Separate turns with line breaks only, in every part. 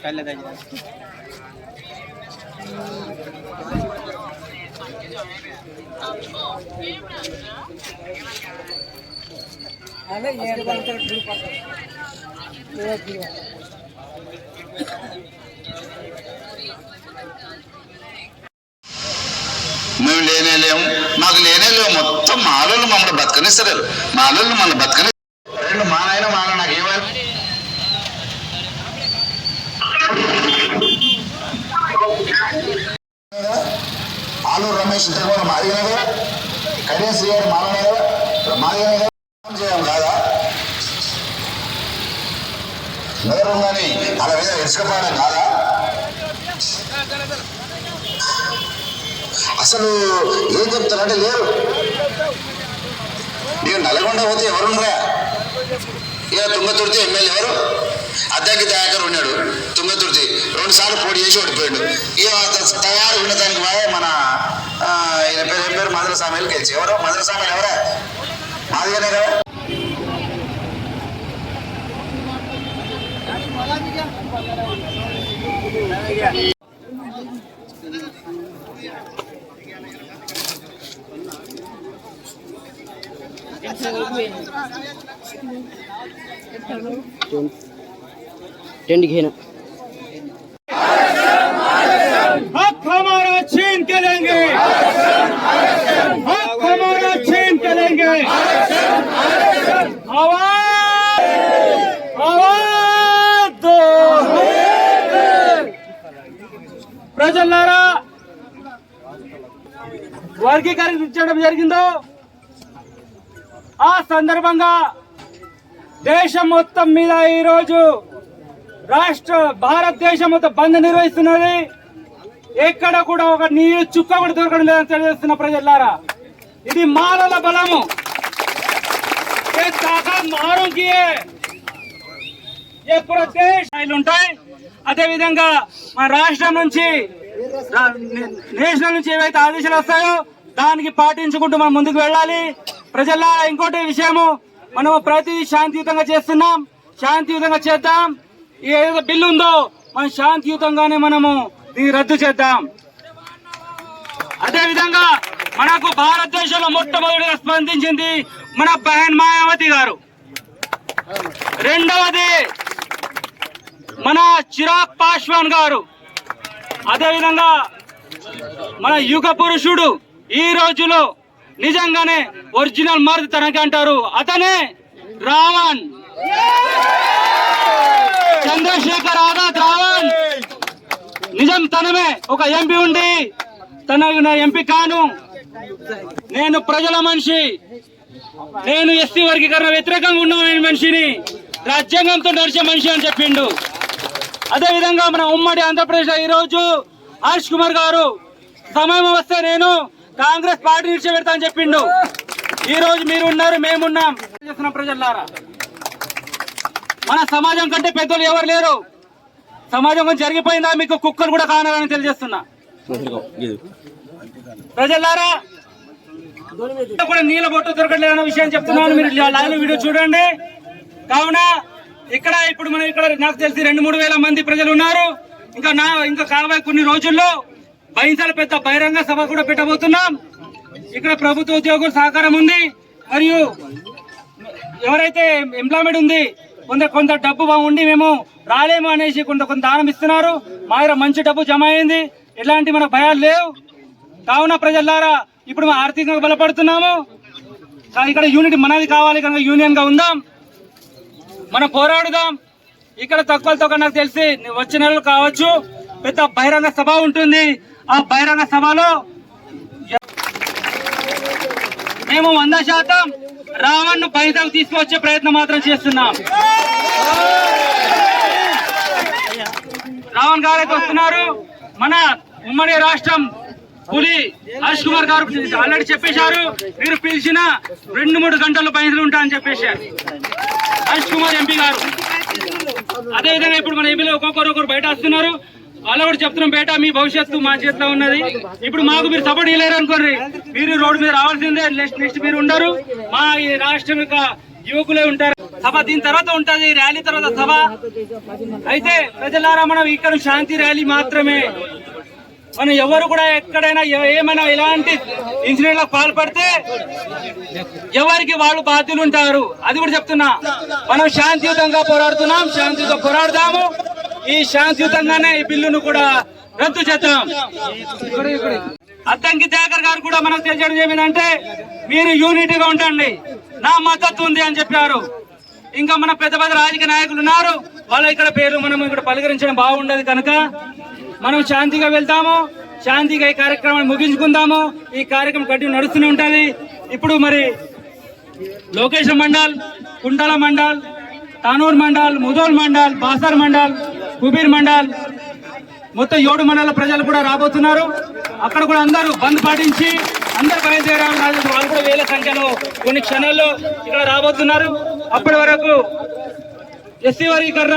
మేము లేనేలేము, మాకు లేనేలేము. మొత్తం మాలోళ్ళు మమ్మల్ని బతకనిస్తారు, మాలోళ్ళు మమ్మల్ని బతకని రెండు మా నాయన నాకు ఏమైనా ఆలూరు రమేష్ తిరుమల మాదిగనే కదా, కడియశ్రీ గారు మాలనే కదా, మాదిగనే కదా చేయం కాదా? నగరం కానీ అలా మీద ఇసుకపోవడం కాదా? అసలు ఏం చెప్తారంటే లేరు. నేను నల్గొండ పోతే ఎవరుండరా? ఇక తుంగతుర్తి ఎమ్మెల్యే ఎవరు? అద్దెకి దయాకర్ ఉన్నాడు. తుంగతుర్తి 2 సార్లు పోటీ చేసి ఓడిపోయాడు. ఇక తయారు ఉన్నదానికి మన ఈయన పేరు మధురస్వామి గెలిచి ఎవరు? మధురస్వామి ఎవరా? మాదిగానే కదా.
टेंट घेना
हक हमारा छीन के लेंगे, हक हमारा छीन के लेंगे। आवाज दो ప్రజలారా, వర్గీకరించడం జరిగిందో ఆ సందర్భంగా దేశం మొత్తం మీద ఈరోజు భారతదేశం మొత్తం బంద్ నిర్వహిస్తున్నది. ఎక్కడ కూడా ఒక నీరు చుక్క కూడా దొరకడం లేదని తెలియజేస్తున్న ప్రజలారా, ఇది మానవ బలము. ఉంటాయి. అదే విధంగా మన రాష్ట్రం నుంచి నేషనల్ నుంచి ఏవైతే ఆదేశాలు వస్తాయో దానికి పాటించుకుంటూ మనం ముందుకు వెళ్ళాలి. ప్రజలారా, ఇంకోటి విషయము, మనం ప్రతి శాంతియుతంగా చేస్తున్నాం, శాంతియుతంగా చేద్దాం. ఏదైతే బిల్లు ఉందో మనం శాంతియుతంగానే మనము దీన్ని రద్దు చేద్దాం. అదే విధంగా మనకు భారతదేశంలో మొట్టమొదటిగా స్పందించింది మన బహన్ మాయావతి గారు. రెండవది మన చిరాగ్ పాస్వాన్ గారు. అదేవిధంగా మన యుగ పురుషుడు, ఈ రోజులో నిజంగానే ఒరిజినల్ మర్ది తనకి అంటారు, అతనే రావణ్, చంద్రశేఖర్ ఆజాద్ రావణ్. నిజం తనమే ఒక ఎంపీ ఉండి తన ఎంపీ కాను, నేను ప్రజల మనిషి, నేను ఎస్సీ వర్గీకరణ వ్యతిరేకంగా ఉన్న మనిషిని, రాజ్యాంగంతో నడిచే మనిషి అని చెప్పిండు. అదేవిధంగా మన ఉమ్మడి ఆంధ్రప్రదేశ్ లో ఈరోజు హర్ష్ కుమార్ గారు సమయం వస్తే నేను కాంగ్రెస్ పార్టీ నిలిచిపెడతా అని చెప్పిండు. ఈ రోజు మీరు ఉన్నారు, మేమున్నాం. ప్రజలారా, మన సమాజం కంటే పెద్దలు ఎవరు లేరు. సమాజం కొంచెం జరిగిపోయిందా, మీకు కుక్కలు కూడా కానాలని తెలియజేస్తున్నా. ప్రజలారా, కూడా నీళ్ళ బొట్టు దొరకట్లేదన్న విషయం చెప్తున్నాను. మీరు లైవ్ వీడియో చూడండి. కావున ఇక్కడ ఇప్పుడు మనం ఇక్కడ నాకు తెలిసి 2-3 వేల మంది ప్రజలు ఉన్నారు. ఇంకా కాబోయే కొన్ని రోజుల్లో బైంసాల పెద్ద బహిరంగ సభ కూడా పెట్టబోతున్నాం. ఇక్కడ ప్రభుత్వ ఉద్యోగుల సహకారం ఉంది. మరియు ఎవరైతే ఎంప్లాయ్మెంట్ ఉంది, కొంత డబ్బు ఉండి మేము రాలేము అనేసి కొంత దానం ఇస్తున్నారు. మా దగ్గర మంచి డబ్బు జమ అయింది, ఎలాంటి మన భయాలు లేవు. కావున ప్రజలారా, ఇప్పుడు మనం ఆర్థికంగా బలపడుతున్నాము. ఇక్కడ యూనిట్ మనది కావాలి కనుక యూనియన్ గా ఉందాం, మనం పోరాడుదాం. ఇక్కడ తక్కువ నాకు తెలిసి వచ్చే నెలలు కావచ్చు పెద్ద బహిరంగ సభ ఉంటుంది. ఆ బహిరంగ సభలో మేము 100% రావణ్ను బయటకు తీసుకువచ్చే ప్రయత్నం మాత్రం చేస్తున్నాం. రావణ్ గారు అయితే వస్తున్నారు. మన ఉమ్మడి రాష్ట్రం పులి హర్ష్ కుమార్ గారు ఆల్రెడీ చెప్పేశారు, మీరు పిలిచిన 2-3 గంటల బయటలు ఉంటాయని చెప్పేశారు హర్ష్ కుమార్ ఎంపీ గారు. అదేవిధంగా ఇప్పుడు మన ఎంపీలో ఒక్కొక్కరు బయట వస్తున్నారు. వాళ్ళు కూడా చెప్తున్నాం, బయట మీ భవిష్యత్తు మా చేతిలో ఉన్నది. ఇప్పుడు మాకు మీరు సపోర్ట్ ఇవ్వలేరు అనుకోండి, మీరు రోడ్డు మీద రావాల్సిందే. నెక్స్ట్ మీరు ఉండరు, మా ఈ రాష్ట్రం యొక్క యువకులే ఉంటారు. సభ దీని తర్వాత ఉంటది, ర్యాలీ తర్వాత సభ. అయితే ప్రజలారా, మనం ఇక్కడ శాంతి ర్యాలీ మాత్రమే. మనం ఎవరు కూడా ఎక్కడైనా ఏమైనా ఇలాంటి ఇన్సిడెంట్లకు పాల్పడితే ఎవరికి వాళ్ళు బాధ్యులు ఉంటారు. అది కూడా చెప్తున్నా. మనం శాంతియుతంగా పోరాడుతున్నాం, శాంతియుతంగా పోరాడదాము. ఈ శాంతియుతంగానే ఈ బిల్లును కూడా రద్దు చేద్దాం. అద్దంకి దయాకర్ గారు కూడా మనకు తెలియడం ఏమిటంటే, మీరు యూనిటీగా ఉండండి, నా మద్దతు ఉంది అని చెప్పారు. ఇంకా మన పెద్ద పెద్ద రాజకీయ నాయకులు ఉన్నారు, వాళ్ళ ఇక్కడ పేరు మనం ఇక్కడ పలకరించడం బాగుండదు కనుక మనం శాంతిగా వెళ్తాము, శాంతిగా ఈ కార్యక్రమాన్ని ముగించుకుందాము. ఈ కార్యక్రమం కంటిన్యూ నడుస్తూనే ఉంటుంది. ఇప్పుడు మరి లోకేశం మండల్, కుంటల మండల్, తానూర్ మండల్, ముదోల్ మండల్, బాసర్ మండల్, కుబీర్ మండల్, మొత్తం 7 మండల ప్రజలు కూడా రాబోతున్నారు. అక్కడ కూడా అందరూ బంద్ పాటించి అందరు బయలుదేరాలి. వాళ్ళు కూడా వేల సంఖ్యలో కొన్ని క్షణాల్లో ఇక్కడ రాబోతున్నారు. అప్పటి వరకు ఎస్సీ వర్గీకరణ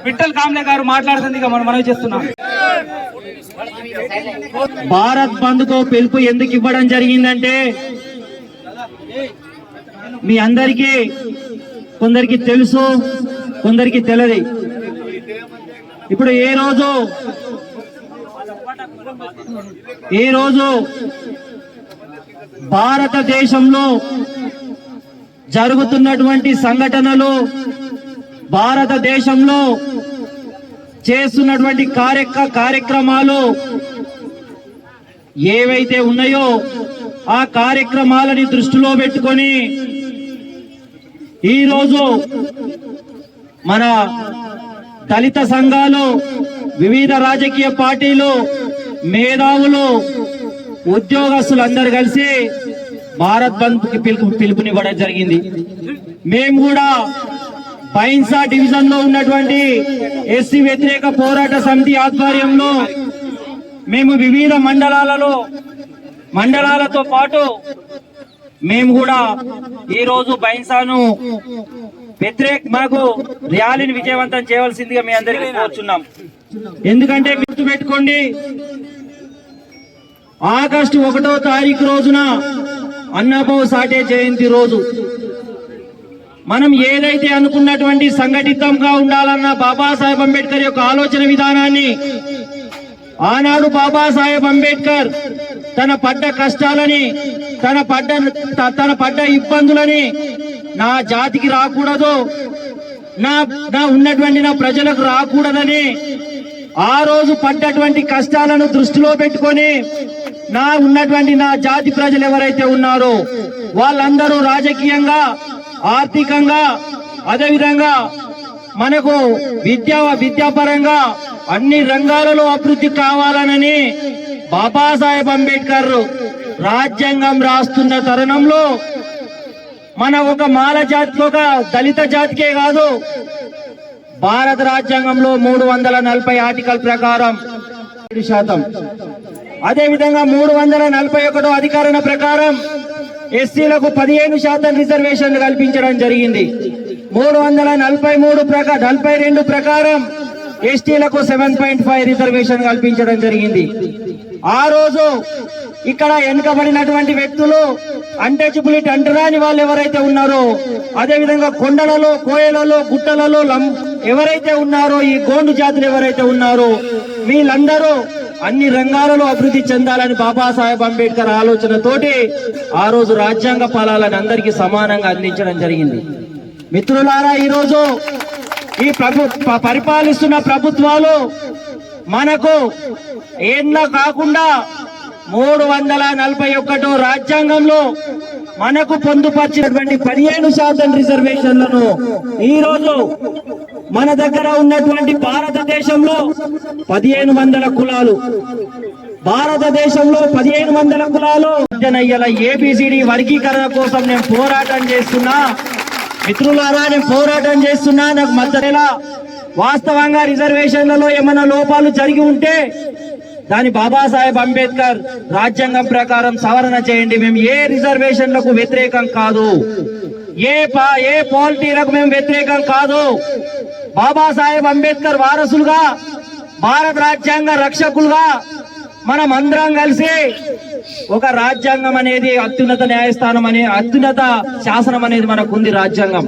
విఠల్ కామ్లే గారు మాట్లాడుతుంది మనం చేస్తున్నాం.
భారత్ బంద్ కు పిలుపు ఎందుకు ఇవ్వడం జరిగిందంటే, మీ అందరికీ కొందరికి తెలుసు, కొందరికి తెలియదు. ఇప్పుడు ఏ రోజు భారతదేశంలో జరుగుతున్నటువంటి సంఘటనలు, భారతదేశంలో చేస్తున్నటువంటి కార్యక్రమాలు ఏవైతే ఉన్నాయో ఆ కార్యక్రమాలని దృష్టిలో పెట్టుకొని ఈరోజు మన దళిత సంఘాలు, వివిధ రాజకీయ పార్టీలు, మేధావులు, ఉద్యోగస్తులు అందరు కలిసి భారత్ బంద్ కి పిలుపునివ్వడం జరిగింది. మేము కూడా బైన్సా డివిజన్ లో ఉన్నటువంటి ఎస్సీ వ్యతిరేక పోరాట సమితి ఆధ్వర్యంలో మేము వివిధ మండలాలతో పాటు మేము కూడా ఈ రోజు బైన్సాను మనకు ర్యాలీని విజయవంతం చేయవలసిందిగా మీ అందరికీ కోరుచున్నాం. ఎందుకంటే గుర్తుపెట్టుకోండి, ఆగస్టు 1వ తారీఖు రోజున అన్నభావ్ సాఠే జయంతి రోజు మనం ఏదైతే అనుకున్నటువంటి సంఘటితంగా ఉండాలన్న బాబాసాహెబ్ అంబేద్కర్ యొక్క ఆలోచన విధానాన్ని, ఆనాడు బాబాసాహెబ్ అంబేద్కర్ తన పడ్డ కష్టాలని, తన పడ్డ ఇబ్బందులని నా జాతికి రాకూడదు, నా ఉన్నటువంటి నా ప్రజలకు రాకూడదని ఆ రోజు పడ్డటువంటి కష్టాలను దృష్టిలో పెట్టుకొని ఉన్నటువంటి నా జాతి ప్రజలు ఎవరైతే ఉన్నారో వాళ్ళందరూ రాజకీయంగా, ఆర్థికంగా, అదేవిధంగా మనకు విద్యాపరంగా అన్ని రంగాలలో అభివృద్ధి కావాలనని బాబాసాహెబ్ అంబేద్కర్ రాజ్యాంగం రాస్తున్న తరుణంలో మన ఒక మాల జాతి, ఒక దళిత జాతికే కాదు, భారత రాజ్యాంగంలో 340 ఆర్టికల్ ప్రకారం 7%, అదేవిధంగా 341 అధికరణ ప్రకారం ఎస్సీలకు 15% రిజర్వేషన్లు కల్పించడం జరిగింది. 342 ప్రకారం ఎస్టీలకు 7.5 రిజర్వేషన్ కల్పించడం జరిగింది. ఆ రోజు ఇక్కడ వెనుకబడినటువంటి వ్యక్తులు, అన్టచబిలిటీ అంటరాని వాళ్ళు ఎవరైతే ఉన్నారో, అదేవిధంగా కొండలలో, కోయలలో, గుట్టలలో ఎవరైతే ఉన్నారో, ఈ గోండు జాతులు ఎవరైతే ఉన్నారో వీళ్ళందరూ అన్ని రంగాలలో అభివృద్ధి చెందాలని బాబాసాహెబ్ అంబేద్కర్ ఆలోచనతోటి ఆ రోజు రాజ్యాంగ ఫలాలను అందరికీ సమానంగా అందించడం జరిగింది. మిత్రులారా, ఈరోజు ఈ పరిపాలిస్తున్న ప్రభుత్వాలు మనకు ఏళ్ళ కాకుండా 341 రాజ్యాంగంలో మనకు పొందుపరిచినటువంటి 15% రిజర్వేషన్లను ఈ రోజు మన దగ్గర ఉన్నటువంటి భారతదేశంలో 1500 కులాలు, భారతదేశంలో 1500 కులాలు ఏబిసిడి వర్గీకరణ కోసం నేను పోరాటం చేస్తున్నా. మిత్రులారా, నేను పోరాటం చేస్తున్నా. నాకు మద్దతులా వాస్తవంగా రిజర్వేషన్లలో ఏమైనా లోపాలు జరిగి ఉంటే దాని బాబాసాహెబ్ అంబేద్కర్ రాజ్యాంగం ప్రకారం సవరణ చేయండి. మేము ఏ రిజర్వేషన్లకు వ్యతిరేకం కాదు, ఏ పాలిటీలకు మేము వ్యతిరేకం కాదు. బాబాసాహెబ్ అంబేద్కర్ వారసులుగా, భారత రాజ్యాంగ రక్షకులుగా మనం అందరం కలిసి ఒక రాజ్యాంగం అనేది అత్యున్నత న్యాయస్థానం అనే అత్యున్నత శాసనం అనేది మనకు ఉంది రాజ్యాంగం.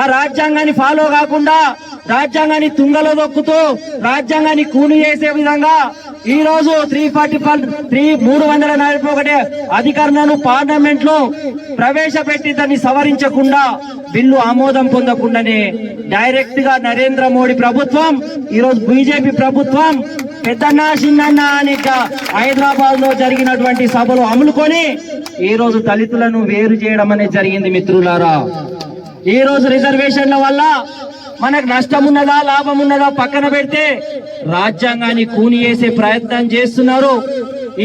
ఆ రాజ్యాంగాన్ని ఫాలో కాకుండా రాజ్యాంగాన్ని తుంగలో దొక్కుతూ రాజ్యాంగాన్ని కూని చేసే విధంగా ఈ రోజు 341 అధికరణను పార్లమెంట్ లో ప్రవేశపెట్టి దాన్ని సవరించకుండా బిల్లు ఆమోదం పొందకుండానే డైరెక్ట్ గా నరేంద్ర మోడీ ప్రభుత్వం ఈ రోజు బీజేపీ ప్రభుత్వం పెద్దన్న చిన్నన్న అని హైదరాబాద్ లో జరిగినటువంటి సభలు అమలుకొని ఈ రోజు దళితులను వేరు చేయడం అనేది జరిగింది. మిత్రులారా, ఈ రోజు రిజర్వేషన్ల వల్ల మనకు నష్టం ఉన్నదా లాభం ఉన్నదా పక్కన పెడితే రాజ్యాంగాన్ని కూని చేసే ప్రయత్నం చేస్తున్నారు.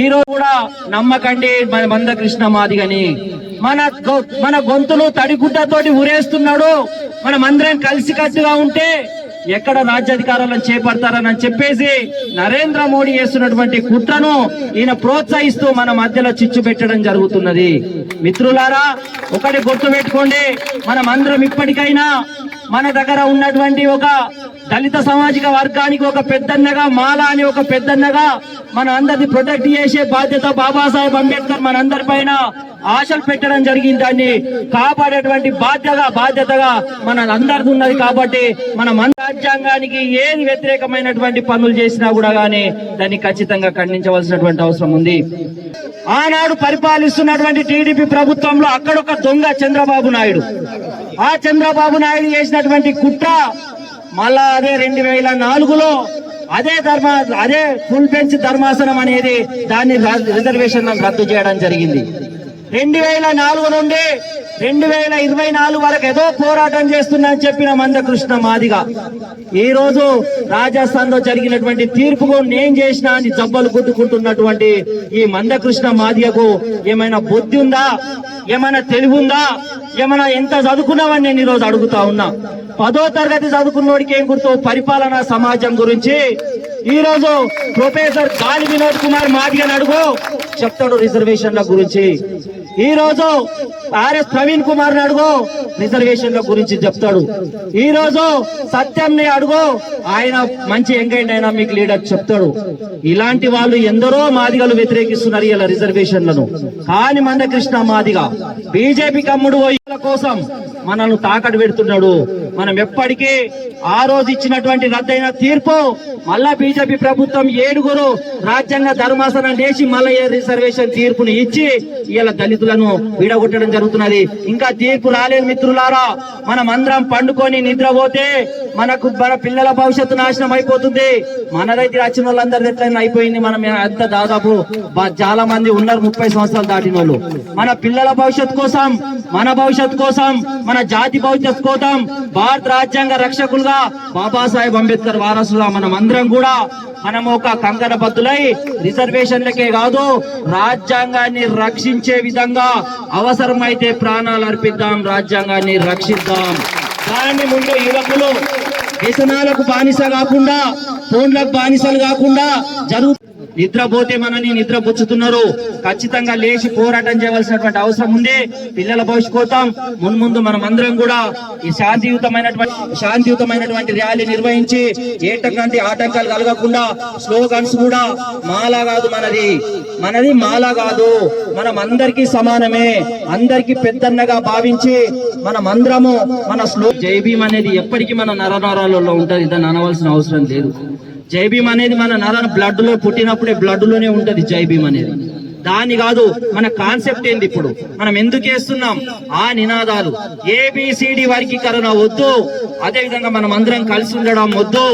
ఈ రోజు కూడా నమ్మకండి మన మందకృష్ణ మాదిగని మన గొంతులు తడిగుడ్డతోటి ఉరేస్తున్నాడు. మనం అందరం కలిసికట్టుగా ఉంటే ఎక్కడ రాజ్యాధికారాలను చేపడతారని చెప్పేసి నరేంద్ర మోడీ చేస్తున్నటువంటి కుట్రను ఈయన ప్రోత్సహిస్తూ మన మధ్యలో చిచ్చు పెట్టడం జరుగుతున్నది. మిత్రులారా, ఒకటి గుర్తు పెట్టుకోండి, మనం అందరం ఇప్పటికైనా మన దగ్గర ఉన్నటువంటి ఒక దళిత సామాజిక వర్గానికి ఒక పెద్దన్నగా, మాల అని ఒక పెద్దన్నగా మన అందరిని ప్రొటెక్ట్ చేసే బాధ్యత బాబాసాహెబ్ అంబేద్కర్ మన అందరి పైన ఆశలు పెట్టడం జరిగింది. దాన్ని కాపాడేటువంటి బాధ్యతగా మన అందరిది ఉన్నది. కాబట్టి మన రాజ్యాంగానికి ఏది వ్యతిరేకమైనటువంటి పనులు చేసినా కూడా గానీ దాన్ని ఖచ్చితంగా ఖండించవలసినటువంటి అవసరం ఉంది. ఆనాడు పరిపాలిస్తున్నటువంటి టీడీపీ ప్రభుత్వంలో అక్కడొక దొంగ చంద్రబాబు నాయుడు, ఆ చంద్రబాబు నాయుడు చేసినటువంటి కుట్ర మళ్ళా అదే 2004లో అదే ఫుల్ బెంచ్ ధర్మాసనం అనేది దాన్ని రిజర్వేషన్ రద్దు చేయడం జరిగింది. 2004 నుండి 2024 వరకు ఏదో పోరాటం చేస్తున్నా అని చెప్పిన మందకృష్ణ మాదిగ ఈ రోజు రాజస్థాన్ లో జరిగినటువంటి తీర్పుకు నేను చేసినా అని జబ్బలు గుద్దుకుంటున్నటువంటి ఈ మందకృష్ణ మాదిగకు ఏమైనా బుద్ధి ఉందా, ఏమైనా తెలివి ఉందా, ఏమైనా ఎంత చదువుకున్నావని నేను ఈరోజు అడుగుతా ఉన్నా. 10వ తరగతి చదువుకున్నోడికి ఏం గుర్తు పరిపాలనా సమాజం గురించి ఈ రోజు ప్రొఫెసర్ గాలి వినోద్ కుమార్ మాదిగని అడుగు చెప్తాడు రిజర్వేషన్ల గురించి. ఈ రోజు ఆర్ఎస్ ప్రవీణ్ కుమార్ ని అడుగు రిజర్వేషన్ల గురించి చెప్తాడు. ఈ రోజు సత్యం ని అడుగు, ఆయన మంచి ఎంగైండ్ అయినా మీకు లీడర్ చెప్తాడు. ఇలాంటి వాళ్ళు ఎందరో మాదిగలు వ్యతిరేకిస్తున్నారు ఇలా రిజర్వేషన్లను. కానీ మందకృష్ణ మాదిగ బీజేపీ కమ్ముడు కోసం మనల్ని తాకట్టు పెడుతున్నాడు. మనం ఎప్పటికీ ఆ రోజు ఇచ్చినటువంటి రద్దయిన తీర్పు మళ్ళా బీజేపీ ప్రభుత్వం 7 రాజ్యాంగ ధర్మాసనం చేసి మళ్ళీ రిజర్వేషన్ తీర్పుని ఇచ్చి ఇలా దళితులను విడగొట్టడం జరుగుతున్నది. ఇంకా తీర్పు రాలేదు మిత్రులారా. మనం అందరం పండుకొని నిద్రపోతే మన పిల్లల భవిష్యత్తు నాశనం అయిపోతుంది. మన దగ్గర వచ్చిన వాళ్ళందరి ఎట్లయినా అయిపోయింది. మనం అంత దాదాపు చాలా మంది ఉన్నారు 30 సంవత్సరాలు దాటిన వాళ్ళు. మన పిల్లల భవిష్యత్తు కోసం, మన భవిష్యత్తు కోసం, మన జాతి భవిష్యత్తు కోసం భారత రాజ్యాంగ రక్షకులుగా బాబాసాహెబ్ అంబేద్కర్ వారసులుగా మనం అందరం కూడా మనం ఒక కంకణబద్దులై రిజర్వేషన్లకే కాదు రాజ్యాంగాన్ని రక్షించే విధంగా అవసరమైతే ప్రాణాలు అర్పిద్దాం, రాజ్యాంగాన్ని రక్షిద్దాం. దాని ముందు యువకులు వ్యసనాలకు బానిస కాకుండా, ఫోన్లకు బానిసలు కాకుండా నిద్రపోతే మనని నిద్రపుచ్చుతున్నారు. ఖచ్చితంగా లేచి పోరాటం చేయవలసినటువంటి అవసరం ఉంది. పిల్లల భవిష్యత్ కోసం ముందు మనం అందరం కూడా ఈ శాంతియుతమైనటువంటి ర్యాలీ నిర్వహించి ఏటంటి ఆటంకాలు కలగకుండా స్లోగన్స్ కూడా మాలా కాదు మనది మాలా కాదు, మనం అందరికీ సమానమే, అందరికీ పెద్దన్నగా భావించి మనం అందరము మన జై భీమ్ అనేది ఎప్పటికీ మన నరనరాలలో ఉంటది. దాన్ని అనవలసిన అవసరం లేదు. జై భీమ్ అనేది మన నర బ్లడ్ లో పుట్టినప్పుడే బ్లడ్ లోనే ఉంటది జై భీమ్ అనేది. దాని కాదు మన కాన్సెప్ట్ ఏంది, ఇప్పుడు మనం ఎందుకు చేస్తున్నాం ఆ నినాదాలు. ఏబిసిడి వర్గీకరణ వద్దు, అదే విధంగా మనం అందరం కలిసి ఉండడం వద్దు,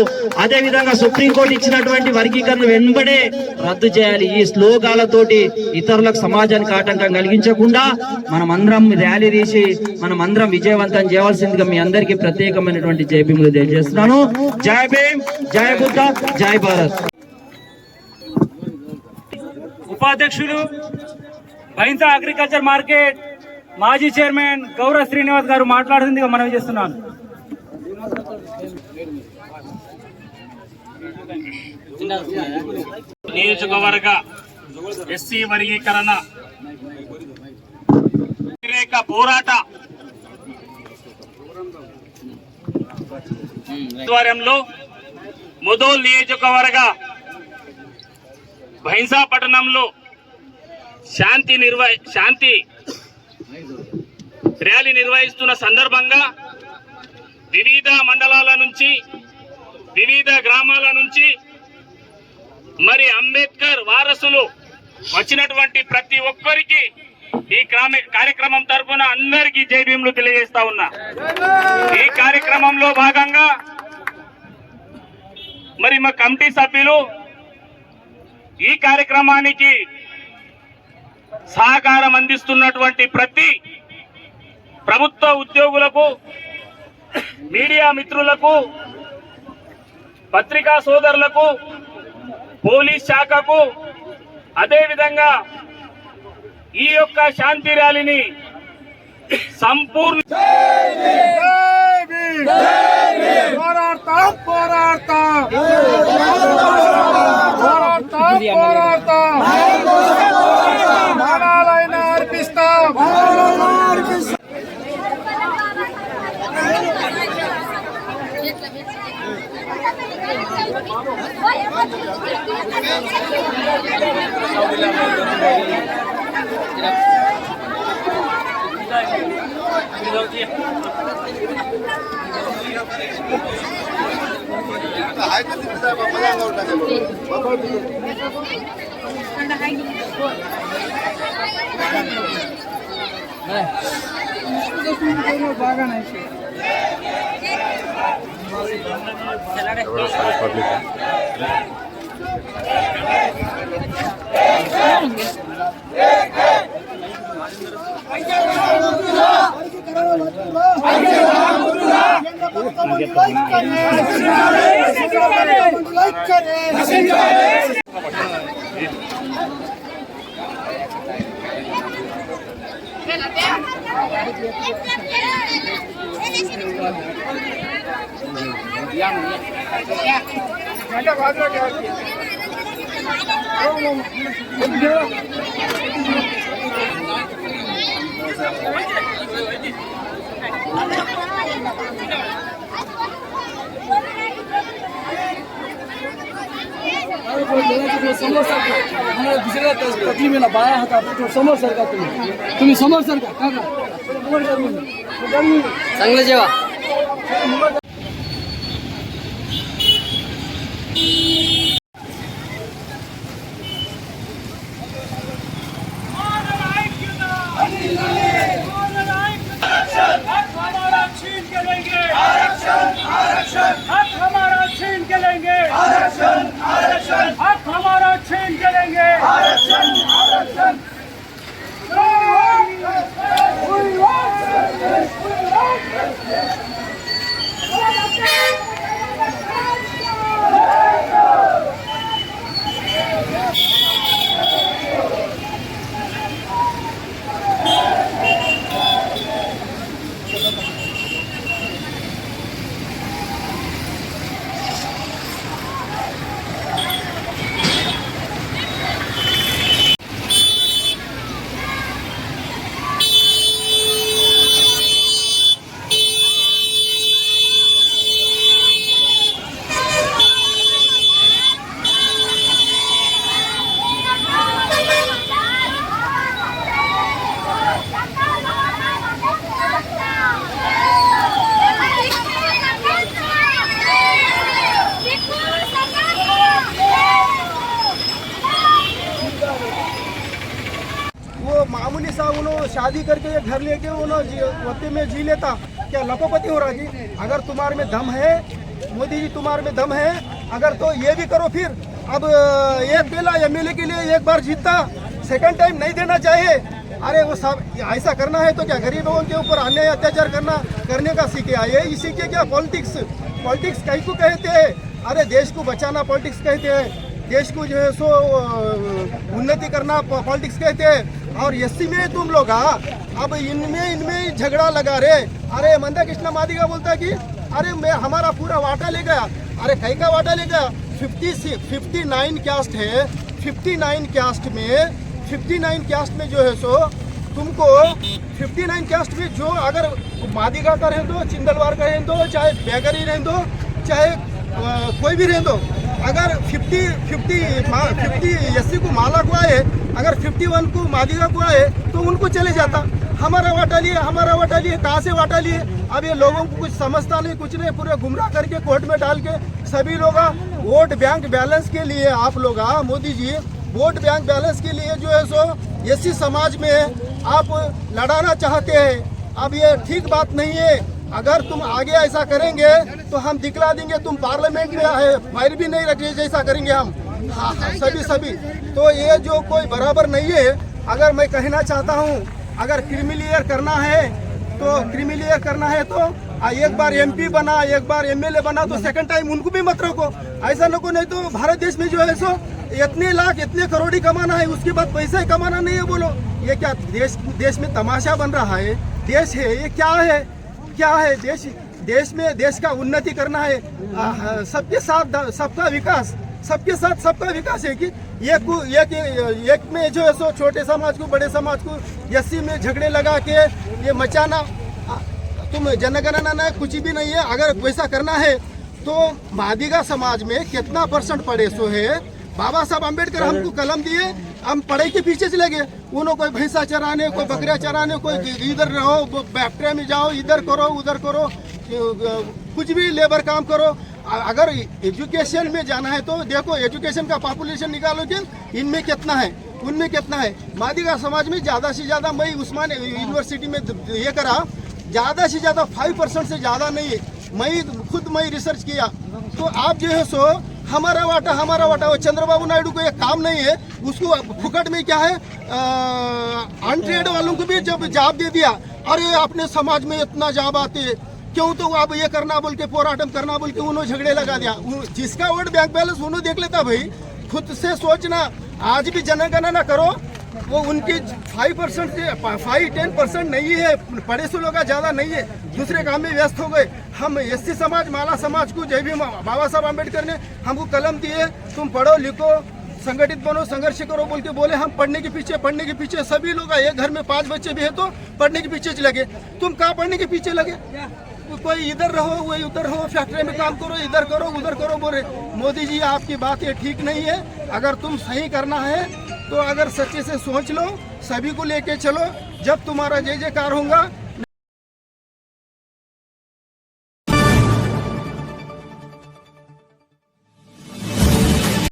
అదే విధంగా సుప్రీంకోర్టు ఇచ్చినటువంటి వర్గీకరణ వెంబడే రద్దు చేయాలి. ఈ శ్లోకాలతోటి ఇతరులకు సమాజానికి ఆటంకం కలిగించకుండా మనం అందరం ర్యాలీ తీసి మనం అందరం విజయవంతం చేయవలసిందిగా మీ అందరికీ ప్రత్యేకమైనటువంటి జై భీములు తెలియజేస్తున్నాను. జై భీమ్, జై బుద్ధ, జై భారత్.
ఉపాధ్యక్షులు బైంత అగ్రికల్చర్ మార్కెట్ మాజీ చైర్మన్ గౌరవ శ్రీనివాస్ గారు మాట్లాడుతుందిగా మనవి చేస్తున్నాను.
నియోజకవర్గ ఎస్సీ వర్గీకరణ వ్యతిరేక పోరాట ఆధ్వర్యంలో ముదోల్ నియోజకవర్గ భైంసాపట్నంలో శాంతి ర్యాలీ నిర్వహిస్తున్న సందర్భంగా వివిధ మండలాల నుంచి వివిధ గ్రామాల నుంచి మరి అంబేద్కర్ వారసులు వచ్చినటువంటి ప్రతి ఒక్కరికి ఈ కార్యక్రమం తరఫున అందరికీ జై భీములు తెలియజేస్తా ఉన్నా. ఈ కార్యక్రమంలో భాగంగా మరి మా కమిటీ సభ్యులు ఈ కార్యక్రమానికి సహకారం అందిస్తున్నటువంటి ప్రతి ప్రభుత్వ ఉద్యోగులకు, మీడియా మిత్రులకు, పత్రికా సోదరులకు, పోలీస్ శాఖకు, అదేవిధంగా ఈ యొక్క శాంతి ర్యాలీని సంపూర్ణ
प्रतिमेला बाया हातात समोर सरका तुम्ही समोर सरका काका
चांगलं जेवा.
मामूली सा उन्होंने शादी करके ये घर लेके वत्ते में जी लेता, क्या लखोपति हो रहा जी? अगर तुम्हारे में दम है मोदी जी, तुम्हारे में दम है अगर तो ये भी करो। फिर अब एक पहला एमएलए के लिए एक बार जीतता, सेकंड टाइम नहीं देना चाहिए। अरे वो सब ऐसा करना है तो क्या गरीबों के ऊपर अन्याय अत्याचार करने का सीखे आए? इसी के क्या पॉलिटिक्स कहीं को कहते हैं? अरे देश को बचाना पॉलिटिक्स कहते हैं, देश को जो है सो उन्नति करना पॉलिटिक्स कहते हैं। और एससी में तुम लोग अब इनमें झगड़ा लगा रहे। अरे मंदा कृष्णा मादिगा बोलता है कि अरे मैं हमारा पूरा वाटा ले गया। अरे कहीं का वाटा ले गया? 59 कास्ट है, 59 कास्ट में जो है सो तुमको 59 कास्ट में जो अगर मादिगा का रहे दो, चिंदलवार का रहे दो, चाहे बेगरी रहे दो, चाहे कोई भी रहे दो, अगर 50 एससी को माला को आए, अगर 51 को मादिगा को आए तो उनको चले जाता। हमारा वाटा लिए कहाँ से वाटा लिए? अब ये लोगों को कुछ समझता नहीं, कुछ नहीं, पूरे गुमराह करके कोर्ट में डाल के सभी लोग वोट बैंक बैलेंस के लिए आप लोग Modi ji vote bank balance के लिए जो है सो एससी समाज में आप लड़ाना चाहते हैं। अब ये ठीक बात नहीं है। अगर तुम आगे ऐसा करेंगे तो हम दिखला देंगे, तुम पार्लियामेंट में आए फायर भी नहीं रखे जैसा करेंगे हम। हाँ, सभी तो ये जो कोई बराबर नहीं है। अगर मैं कहना चाहता हूँ, अगर क्रिमिलियर करना है तो एक बार एमपी बना, एक बार एमएलए बना तो सेकंड टाइम उनको भी मत रखो। ऐसा नको, नहीं तो भारत देश में जो है सो इतने लाख इतने करोड़ी कमाना है, उसके बाद पैसा ही कमाना नहीं है। बोलो ये क्या देश में तमाशा बन रहा है? देश है ये क्या है? देश में देश का उन्नति करना है, सबके साथ सबका विकास, सबके साथ सबका विकास है कि एक में जो है सो छोटे समाज को बड़े समाज को एससी में झगड़े लगा के ये मचाना, तुम जनगणना ना कुछ भी नहीं है। अगर वैसा करना है तो मादिगा समाज में कितना % पड़े सो है? बाबा साहब अम्बेडकर हमको कलम दिए, हम पढ़ाई के पीछे चले गए। उन्होंने कोई भैंसा चराने, कोई बकरियां चराने, कोई इधर रहो फैक्ट्री में जाओ, इधर करो उधर करो, कुछ भी लेबर काम करो। अगर एजुकेशन में जाना है तो देखो एजुकेशन का पॉपुलेशन निकालो कि इनमें कितना है उनमें कितना है। मादिगा समाज में ज़्यादा से ज़्यादा, मैं उस्मान यूनिवर्सिटी में ये करा, ज़्यादा से ज़्यादा 5% से ज़्यादा नहीं है। मैं रिसर्च किया तो आप जो है सो हमारा वाटा वो चंद्रबाबू नायडू को एक काम नहीं है, उसको फुकट में क्या है अनट्रेड वालों को भी जब जॉब दे दिया। अरे अपने समाज में इतना जॉब आते हैं क्यों, तो अब ये करना बोल के पोराटम करना बोल के उन्होंने झगड़े लगा दिया। जिसका वोट बैंक बैलेंस उन्होंने देख लेता। भाई खुद से सोचना, आज भी जनगणना करो, वो उनकी 5% से 5-10% नहीं है, पढ़े से लोग ज़्यादा नहीं है, दूसरे काम में व्यस्त हो गए। हम एससी समाज माला समाज को जय भी बाबा साहब अम्बेडकर ने हमको कलम दिए, तुम पढ़ो लिखो संगठित बनो संघर्ष करो बोल के बोले। हम पढ़ने के पीछे सभी लोग, एक घर में 5 बच्चे भी है तो पढ़ने के पीछे लगे। तुम कहाँ पढ़ने के पीछे लगे? कोई इधर रहो, कोई उधर रहो, फैक्ट्री में काम करो, इधर करो उधर करो बोले। मोदी जी आपकी बात ये ठीक नहीं है। अगर तुम सही करना है तो अगर सच्चे से सोच लो, सभी को लेके चलो। जब तुम्हारा जय जयकार होगा